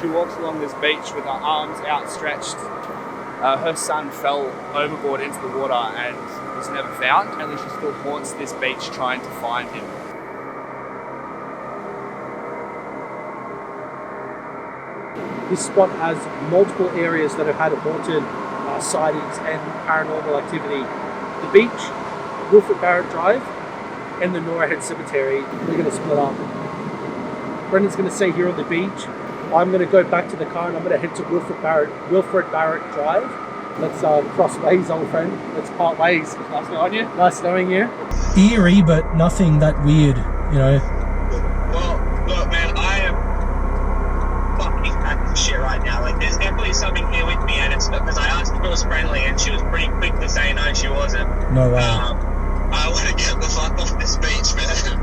she walks along this beach with her arms outstretched. Her son fell overboard into the water and was never found. Apparently she still haunts this beach trying to find him. This spot has multiple areas that have had haunted sightings and paranormal activity. The beach, Wilfred Barrett Drive, and the Noraville Cemetery. We're going to split up. Brendan's going to stay here on the beach. I'm going to go back to the car and I'm going to head to Wilfred Barrett Drive. Let's cross ways, old friend. Let's part ways. Nice knowing you. Nice knowing you. Eerie, but nothing that weird, you know. Well, look, man, I am fucking packing shit right now. Like, there's definitely something here with me, and it's because I asked if it was friendly, and she was pretty quick to say no, she wasn't. No way. I want to get the fuck off this beach, man.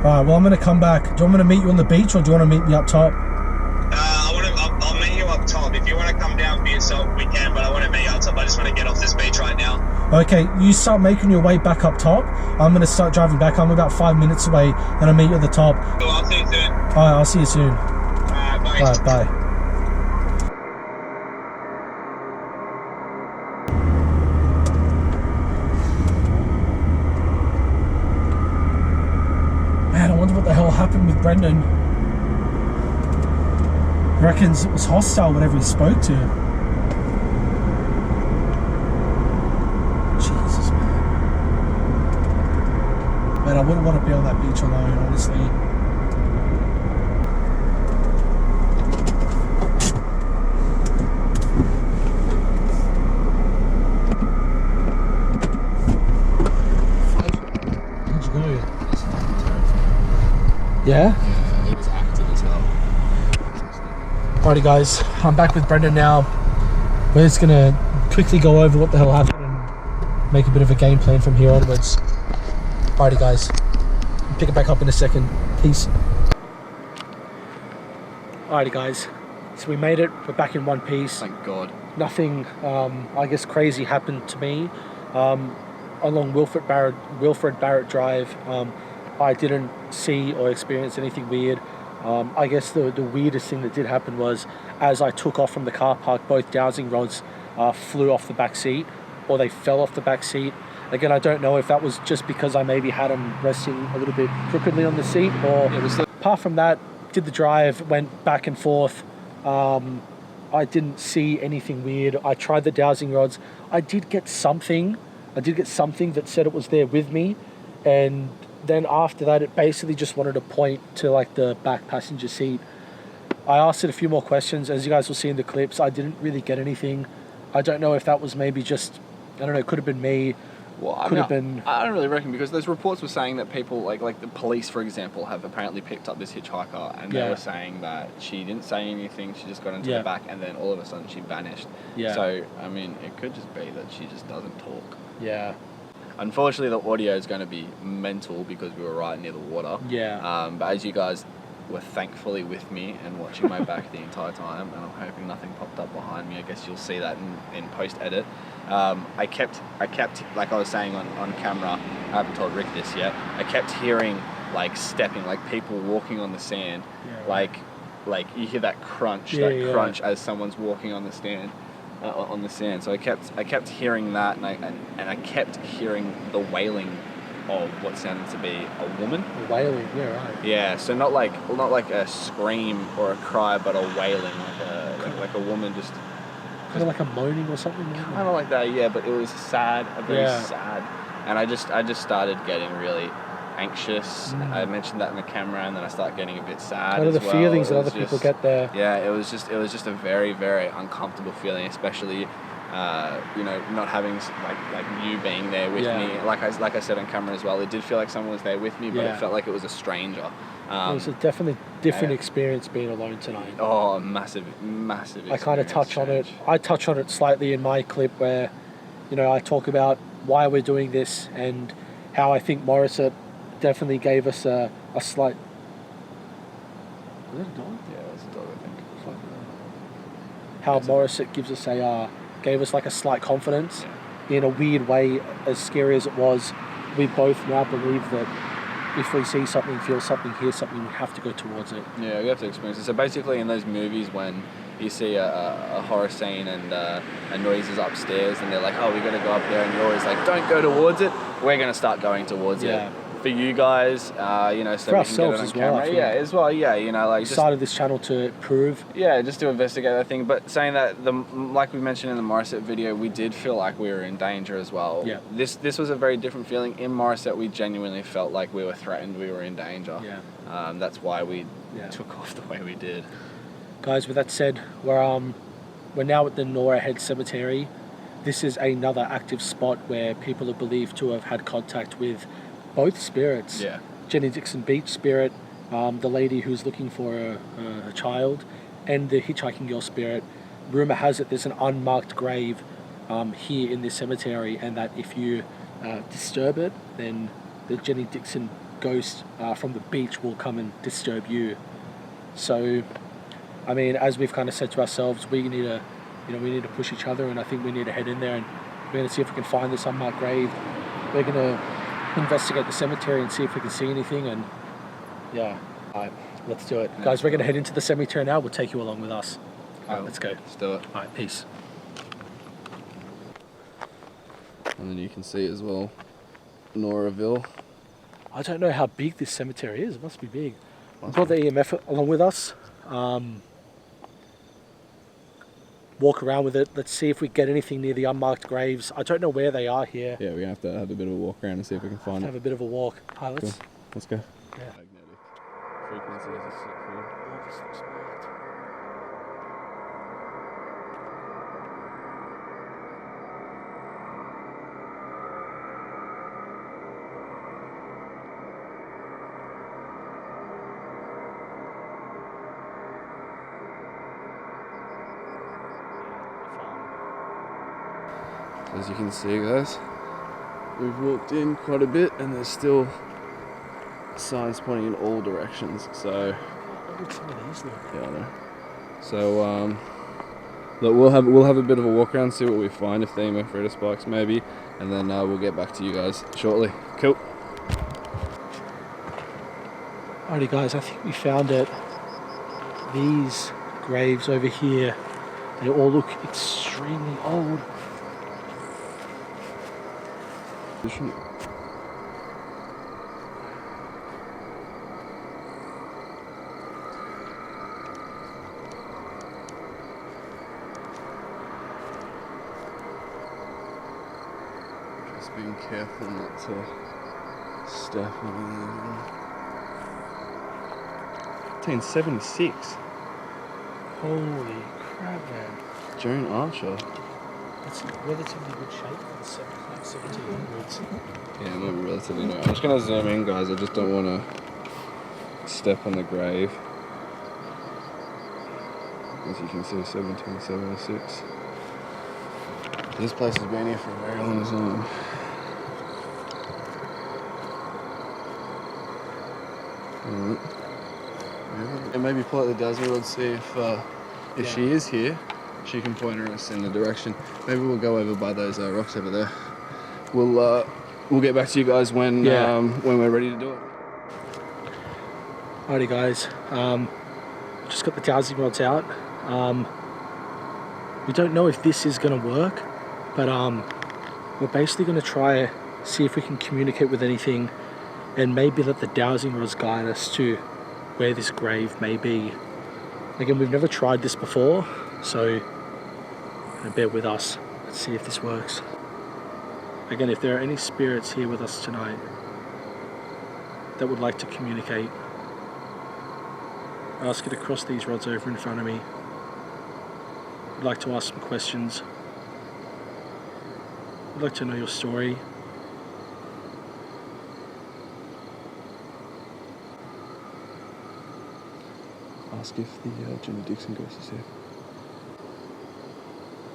Alright, well, I'm going to come back. Do you want me to meet you on the beach, or do you want to meet me up top? I'll meet you up top. If you want to come down for yourself, we can, but I want to meet you up top. I just want to get off this beach right now. Okay, you start making your way back up top. I'm going to start driving back. I'm about 5 minutes away, and I'll meet you at the top. Cool, I'll see you soon. Alright, I'll see you soon. Alright, bye. Alright, bye. Man, I wonder what the hell happened with Brendan. Reckons it was hostile whenever he spoke to him. Jesus, man. Man, I wouldn't want to be on that beach alone, honestly. Where'd you go? Yeah? Yeah, it was active as hell. Alrighty guys, I'm back with Brendan now. We're just gonna quickly go over what the hell happened and make a bit of a game plan from here onwards. Alrighty guys, pick it back up in a second. Peace. Alrighty guys, so we made it. We're back in one piece. Thank God. Nothing, I guess, crazy happened to me. Along Wilfred Barrett Drive, I didn't see or experience anything weird. I guess the weirdest thing that did happen was as I took off from the car park, both dowsing rods flew off the back seat, or they fell off the back seat. Again, I don't know if that was just because I maybe had them resting a little bit crookedly on the seat, or apart from that, did the drive, went back and forth. I didn't see anything weird. I tried the dowsing rods. I did get something that said it was there with me, and then after that, it basically just wanted to point to like the back passenger seat. I asked it a few more questions. As you guys will see in the clips, I didn't really get anything. I don't know if that was maybe just, I don't know, it could have been me. Well, I don't really reckon, because those reports were saying that people, like the police, for example, have apparently picked up this hitchhiker, and they were saying that she didn't say anything, she just got into the back, and then all of a sudden she vanished. Yeah. So, I mean, it could just be that she just doesn't talk. Yeah. Unfortunately, the audio is going to be mental because we were right near the water. Yeah. But as you guys were thankfully with me and watching my back the entire time, and I'm hoping nothing popped up behind me. I guess you'll see that in post-edit. I kept, like I was saying on camera, I haven't told Rick this yet, I kept hearing like stepping, like people walking on the sand, like you hear that crunch, crunch as someone's walking on the sand. On the sand, so I kept hearing that, and I kept hearing the wailing of what sounded to be a woman. Wailing, yeah, right. Yeah, so not like a scream or a cry, but a wailing, like a woman just kind of like a moaning or something. Kind of like that, yeah. But it was sad, very sad, and I just started getting really anxious. I mentioned that in the camera, and then I started getting a bit sad. What are the feelings that other people get there? Yeah, it was just a very, very uncomfortable feeling, especially not having like you being there with me. Like I said on camera as well, it did feel like someone was there with me, but it felt like it was a stranger. It was a definitely different experience being alone tonight. Oh, massive experience. I kind of touch on it. I touch on it slightly in my clip where, I talk about why we're doing this and how I think Morissette definitely gave us a slight... Was that a dog? Yeah, it was a dog, I think. How Morissette gives us gave us like a slight confidence in a weird way. As scary as it was, we both now believe that if we see something, feel something, hear something, we have to go towards it. Yeah, we have to experience it. So basically in those movies when you see a horror scene and a noise is upstairs and they're like, oh, we're going to go up there, and you're always like, don't go towards it, we're going to start going towards it. For you guys, you know, so for we can get it on camera. Yeah, as well, yeah, you know, like we started this channel to prove. Yeah, just to investigate that thing. But saying that, like we mentioned in the Morissette video, we did feel like we were in danger as well. Yeah. This was a very different feeling. In Morissette, we genuinely felt like we were threatened, we were in danger. Yeah. That's why we took off the way we did. Guys, with that said, we're now at the Noraville Cemetery. This is another active spot where people are believed to have had contact with both spirits. Yeah. Jenny Dixon Beach spirit, the lady who's looking for a child, and the hitchhiking girl spirit. Rumour has it there's an unmarked grave here in this cemetery, and that if you disturb it, then the Jenny Dixon ghost from the beach will come and disturb you. So, I mean, as we've kind of said to ourselves, we need to push each other, and I think we need to head in there and we're going to see if we can find this unmarked grave. We're going to investigate the cemetery and see if we can see anything, and yeah, alright, let's do it. Guys, we're going to head into the cemetery now. We'll take you along with us. Alright, let's go. Let's do it. Alright, peace. And then you can see as well, Noraville. I don't know how big this cemetery is. It must be big. We brought the EMF along with us. Walk around with it. Let's see if we get anything near the unmarked graves. I don't know where they are here. Yeah, we're going to have to have a bit of a walk around and see if we can find it. Have a bit of a walk. Alright, let's... Cool. Let's go. Yeah. Magnetic frequencies are sick for. Oh, this looks marked. As you can see, guys, we've walked in quite a bit and there's still signs pointing in all directions, so Look at some of these, look. yeah, I know. So look, we'll have a bit of a walk around, see what we find, if the EMF radar spikes maybe, and then we'll get back to you guys shortly. Cool. Alrighty guys, I think we found it. These graves over here, they all look extremely old. Just being careful not to step on anything. 1976. Holy crap, man. Joan Archer. It's in relatively good shape for the 1700s. Yeah, it might be relatively new. I'm just going to zoom in, guys. I just don't want to step on the grave. As you can see, 1776. This place has been here for a very long time. And maybe pull out the dowsing rod, see if she is here. She can point us in the direction. Maybe we'll go over by those rocks over there. We'll get back to you guys when we're ready to do it. Alrighty guys, just got the dowsing rods out. We don't know if this is going to work, but we're basically going to try see if we can communicate with anything, and maybe let the dowsing rods guide us to where this grave may be. Again, we've never tried this before, so bear with us. Let's see if this works. Again, if there are any spirits here with us tonight that would like to communicate, I ask you to cross these rods over in front of me. I'd like to ask some questions. I'd like to know your story. Ask if the Jenny Dixon ghost is here.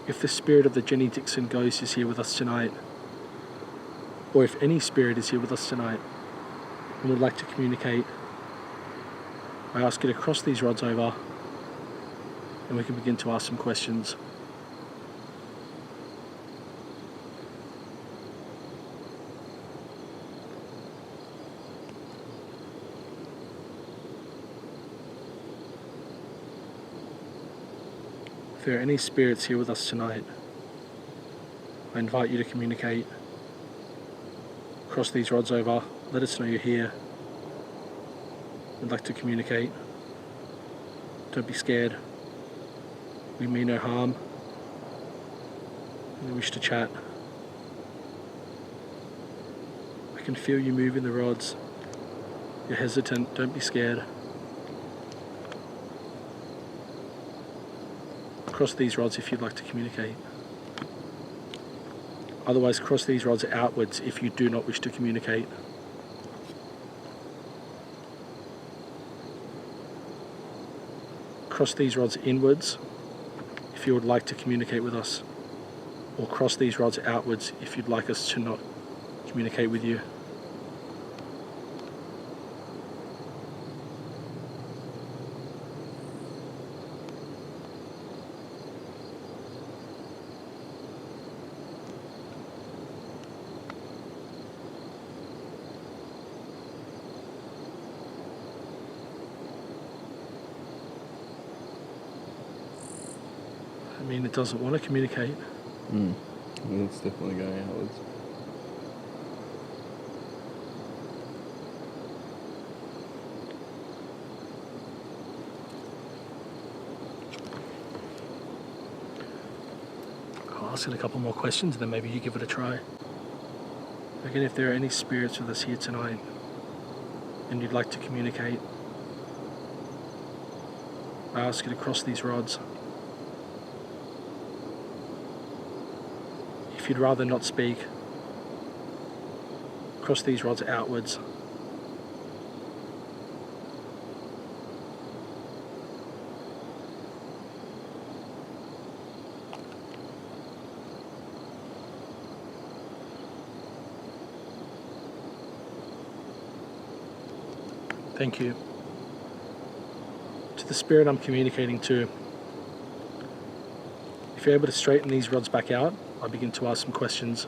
If the spirit of the Jenny Dixon ghost is here with us tonight, or if any spirit is here with us tonight and would like to communicate, I ask you to cross these rods over and we can begin to ask some questions. If there are any spirits here with us tonight, I invite you to communicate. Cross these rods over. Let us know you're here. We'd like to communicate. Don't be scared. We mean no harm. We wish to chat. I can feel you moving the rods. You're hesitant. Don't be scared. Cross these rods if you'd like to communicate. Otherwise, cross these rods outwards if you do not wish to communicate. Cross these rods inwards if you would like to communicate with us, or cross these rods outwards if you'd like us to not communicate with you. I mean, it doesn't want to communicate. It's definitely going outwards. I'll ask it a couple more questions and then maybe you give it a try. Again, if there are any spirits with us here tonight and you'd like to communicate, I ask you to cross these rods. If you'd rather not speak, cross these rods outwards. Thank you. To the spirit I'm communicating to, if you're able to straighten these rods back out, I begin to ask some questions.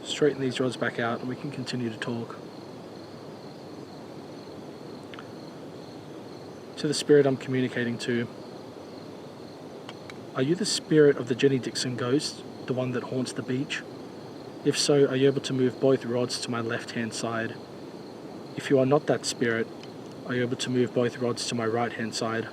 Straighten these rods back out and we can continue to talk. To the spirit I'm communicating to, are you the spirit of the Jenny Dixon ghost, the one that haunts the beach? If so, are you able to move both rods to my left-hand side? If you are not that spirit, are you able to move both rods to my right-hand side?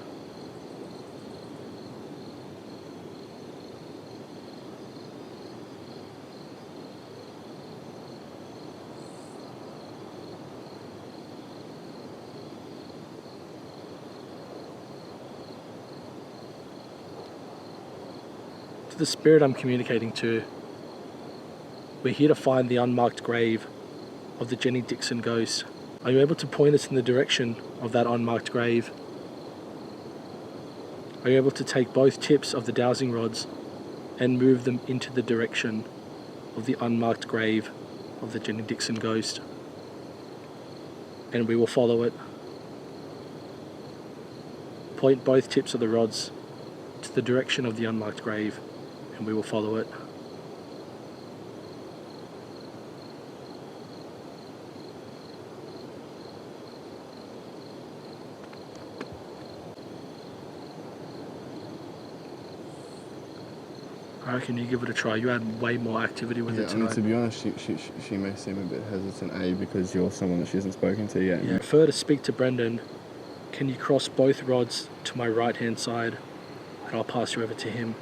To the spirit I'm communicating to, we're here to find the unmarked grave of the Jenny Dixon ghost. Are you able to point us in the direction of that unmarked grave? Are you able to take both tips of the dowsing rods and move them into the direction of the unmarked grave of the Jenny Dixon ghost? And we will follow it. Point both tips of the rods to the direction of the unmarked grave and we will follow it. I reckon you give it a try. You had way more activity with it tonight. I mean, to be honest, she may seem a bit hesitant, because you're someone that she hasn't spoken to yet. Yeah. I prefer to speak to Brendan. Can you cross both rods to my right-hand side? And I'll pass you over to him.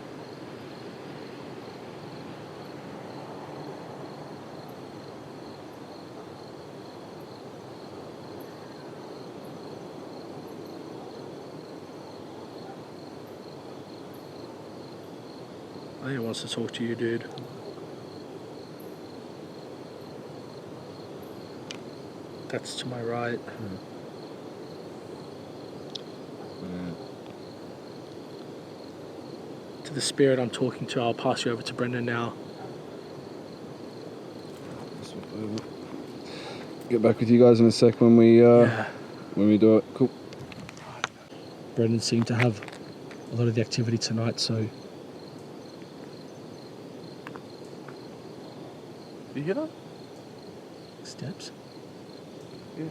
I think he wants to talk to you, dude. That's to my right. To the spirit I'm talking to, I'll pass you over to Brendan now. Get back with you guys in a sec when we do it. Cool. Brendan seemed to have a lot of the activity tonight, so... You hear that? Steps? Yeah.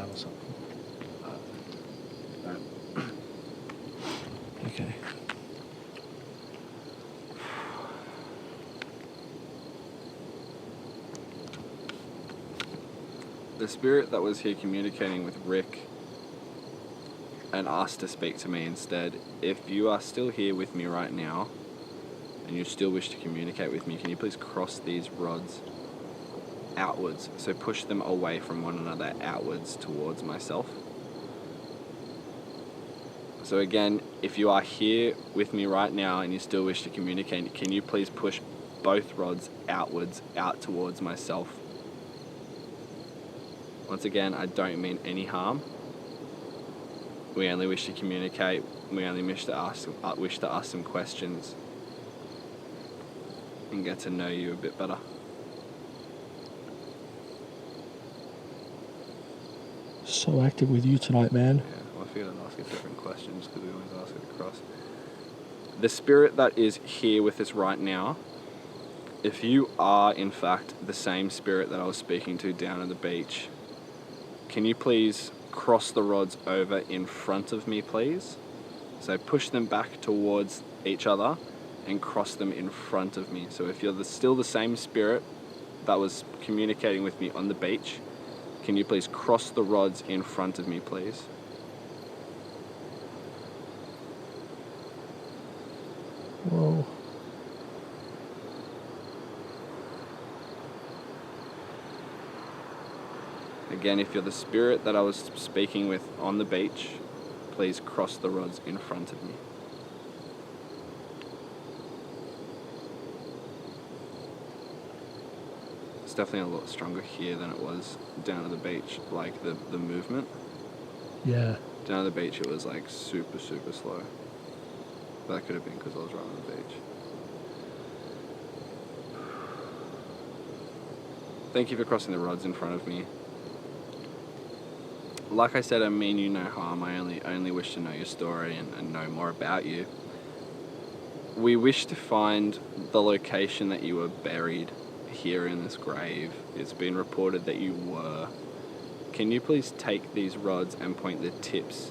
out or something. Don't. Okay. The spirit that was here communicating with Rick and asked to speak to me instead, if you are still here with me right now and you still wish to communicate with me, can you please cross these rods outwards? So push them away from one another outwards towards myself. So again, if you are here with me right now and you still wish to communicate, can you please push both rods outwards, out towards myself? Once again, I don't mean any harm. We only wish to communicate. We only wish to ask some questions and get to know you a bit better. So active with you tonight, man. Yeah, well, I figured I'd ask you different questions because we always ask it across. The spirit that is here with us right now, if you are in fact the same spirit that I was speaking to down at the beach, can you please cross the rods over in front of me, please? So push them back towards each other and cross them in front of me. So if you're still the same spirit that was communicating with me on the beach, can you please cross the rods in front of me, please? Whoa. Again, if you're the spirit that I was speaking with on the beach, please cross the rods in front of me. It's definitely a lot stronger here than it was down at the beach, like the movement. Yeah. Down at the beach it was like super, super slow. That could have been because I was right on the beach. Thank you for crossing the rods in front of me. Like I said, I mean you no harm. I only wish to know your story and know more about you. We wish to find the location that you were buried here in this grave. It's been reported that you were. Can you please take these rods and point the tips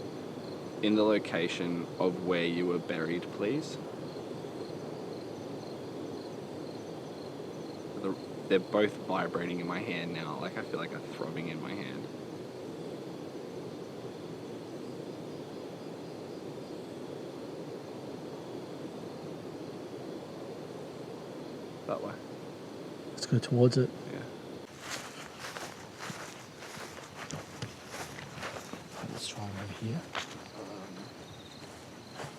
in the location of where you were buried, please? They're both vibrating in my hand now. Like I feel like a throbbing in my hand. That way. Let's go towards it. Yeah. Let's try over here.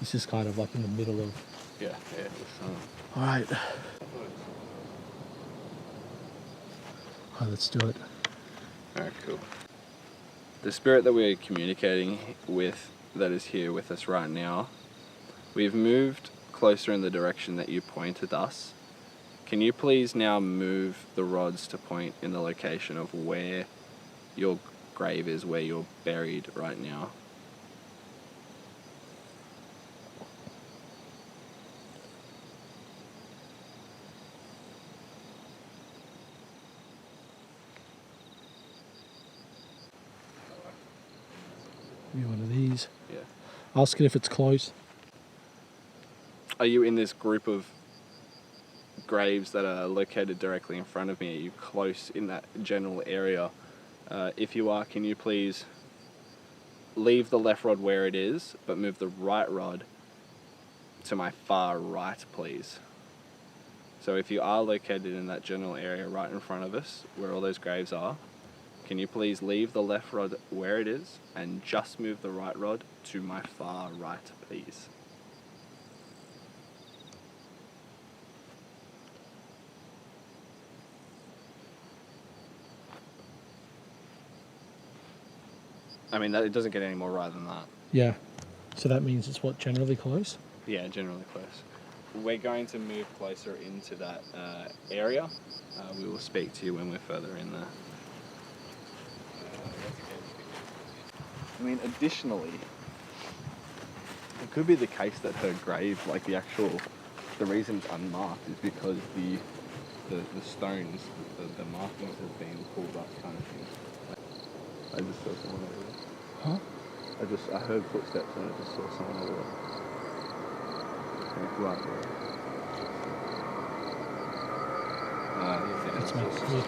This is kind of like in the middle of... Yeah. Alright. Alright, let's do it. Alright, cool. The spirit that we're communicating with, that is here with us right now, we've moved closer in the direction that you pointed us. Can you please now move the rods to point in the location of where your grave is, where you're buried right now? Maybe one of these. Yeah. Ask it if it's close. Are you in this group of graves that are located directly in front of me? Are you close in that general area? If you are, can you please leave the left rod where it is, but move the right rod to my far right, please? So if you are located in that general area right in front of us, where all those graves are, can you please leave the left rod where it is and just move the right rod to my far right, please? I mean, it doesn't get any more right than that. Yeah. So that means it's what, generally close? Yeah, generally close. We're going to move closer into that area. We will speak to you when we're further in there. I mean, additionally, it could be the case that her grave, like the reason it's unmarked is because the stones, the markings have been pulled up, kind of thing. I just saw someone over there. Huh? I heard footsteps and I just saw someone over there. Right there. That's me.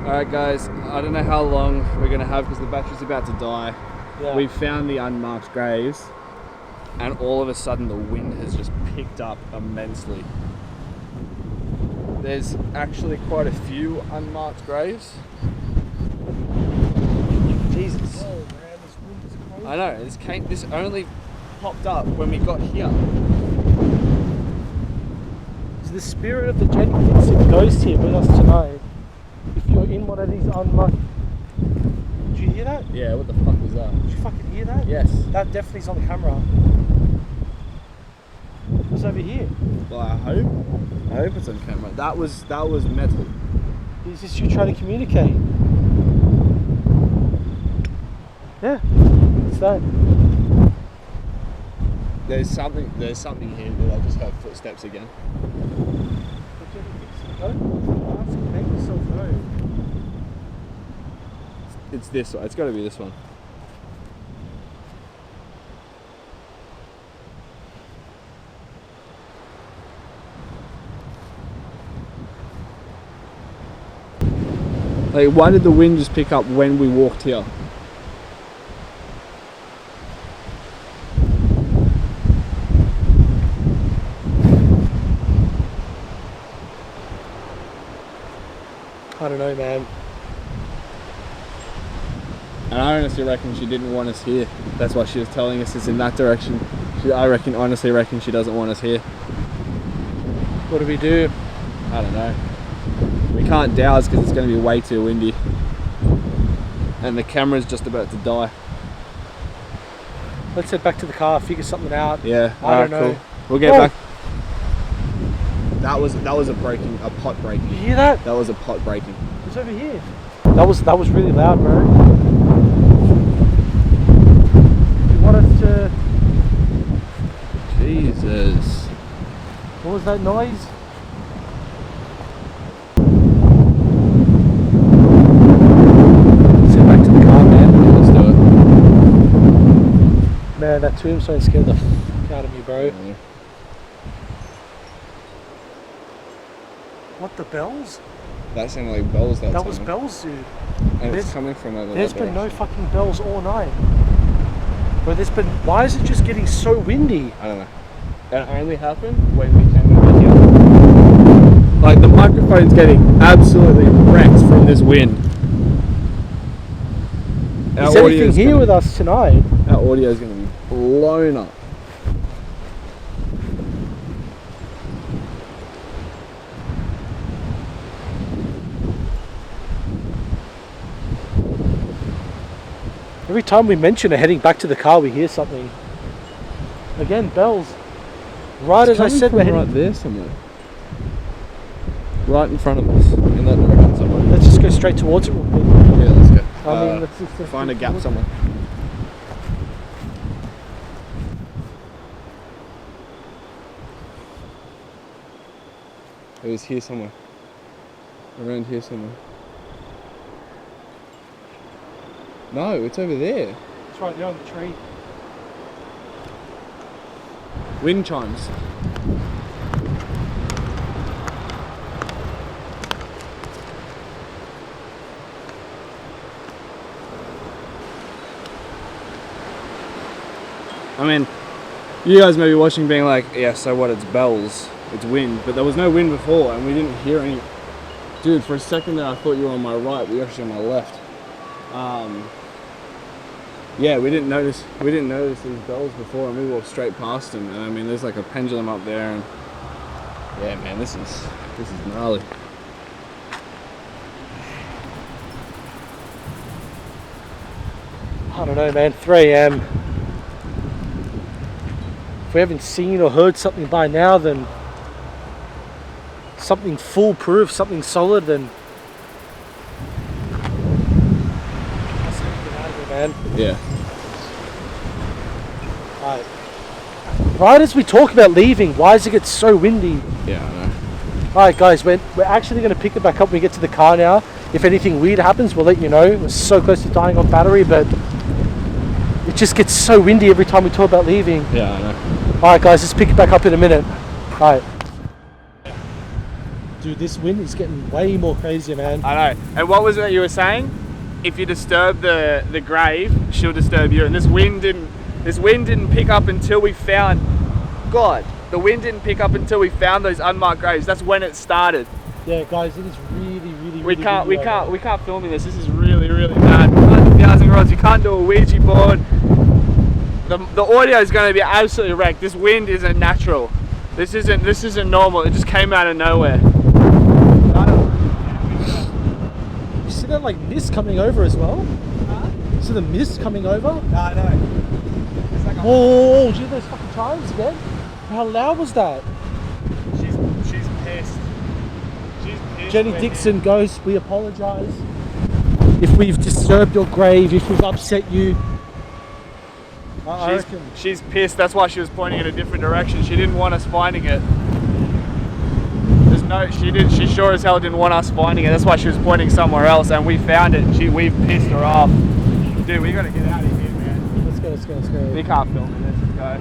Alright guys, I don't know how long we're going to have because the battery's about to die. Yeah. We've found the unmarked graves and all of a sudden the wind has just picked up immensely. There's actually quite a few unmarked graves. Jesus. Oh, man, this wind is crazy. I know, this only popped up when we got here. Is the spirit of the Jenny Dixon ghost here with us tonight? If you're in one of these unmarked... Did you hear that? Yeah, what the fuck was that? Did you fucking hear that? Yes. That definitely is on the camera. What's over here? Well, I hope it's on camera. That was metal. Is this you trying to communicate? Yeah, it's that. There's something here that I just heard footsteps again. Make yourself known. It's this one. It's got to be this one. Like, why did the wind just pick up when we walked here? I don't know, man. And I honestly reckon she didn't want us here. That's why she was telling us it's in that direction. I honestly reckon she doesn't want us here. What do we do? I don't know. We can't douse because it's going to be way too windy. And the camera's just about to die. Let's head back to the car, figure something out. Yeah, I don't know. Cool. We'll get back. That was a pot breaking. You hear that? That was a pot breaking. It's over here. That was really loud, bro. You want us to... Jesus. What was that noise? Let's head back to the car, man. Let's do it. Man, that tombstone scared the fuck out of me, bro. Yeah. What, the bells? That sounded like bells that time. That was bells, dude. And it's coming from over there. There's been no fucking bells all night. But why is it just getting so windy? I don't know. That only happened when we came over here. Like, the microphone's getting absolutely wrecked from this wind. Is anything here with us tonight? Our audio is going to be blown up. Every time we mention it, heading back to the car, we hear something. Again, bells. Right as I said, we're heading... right there somewhere. Right in front of us, in that direction somewhere. Let's just go straight towards it real quick. Yeah, let's go. I mean, let's just find a gap somewhere. It was here somewhere. Around here somewhere. No, it's over there. It's right there on the tree. Wind chimes. I mean, you guys may be watching being like, yeah, so what, it's bells, it's wind, but there was no wind before and we didn't hear any. Dude, for a second there I thought you were on my right, but you're actually on my left. Yeah, we didn't notice these bells before and we walked straight past them, and I mean there's like a pendulum up there, and yeah man, this is gnarly. I don't know, man. 3 a.m. If we haven't seen or heard something by now, then something foolproof, something solid, then let's get out of here, man. Yeah. Right. Right as we talk about leaving, why does it get so windy? Yeah, I know. Alright guys, we're actually going to pick it back up when we get to the car now. If anything weird happens, we'll let you know. We're so close to dying on battery, but it just gets so windy every time we talk about leaving. Yeah, I know. Alright guys, let's pick it back up in a minute. Alright. Dude, this wind is getting way more crazier, man. I know. And what was it you were saying? If you disturb the grave, she'll disturb you. And this wind didn't pick up until we found the wind didn't pick up until we found those unmarked graves. That's when it started. Yeah, guys, it is really We can't windy. film this. This is really bad. We can't do dowsing rods. We can't do a Ouija board. The audio is going to be absolutely wrecked. This wind isn't natural. This isn't normal. It just came out of nowhere. You see that like mist coming over as well? Huh? You see the mist coming over? No, I know. It's like Oh, did you hear those fucking chimes again? How loud was that? She's pissed. She's pissed. Jenny Dixon, ghost, we apologise if we've disturbed your grave, if we've upset you. I reckon. She's pissed. That's why she was pointing in a different direction. She didn't want us finding it. She sure as hell didn't want us finding it. That's why she was pointing somewhere else, and we found it. We've pissed her off. Dude, we gotta get out of here, man. Let's go. We can't film it. Let's go.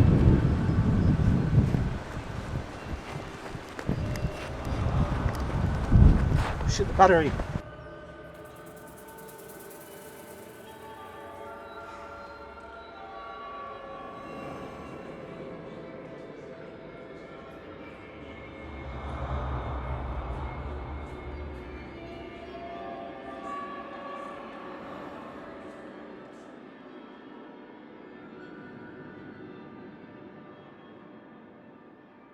Shit, the battery.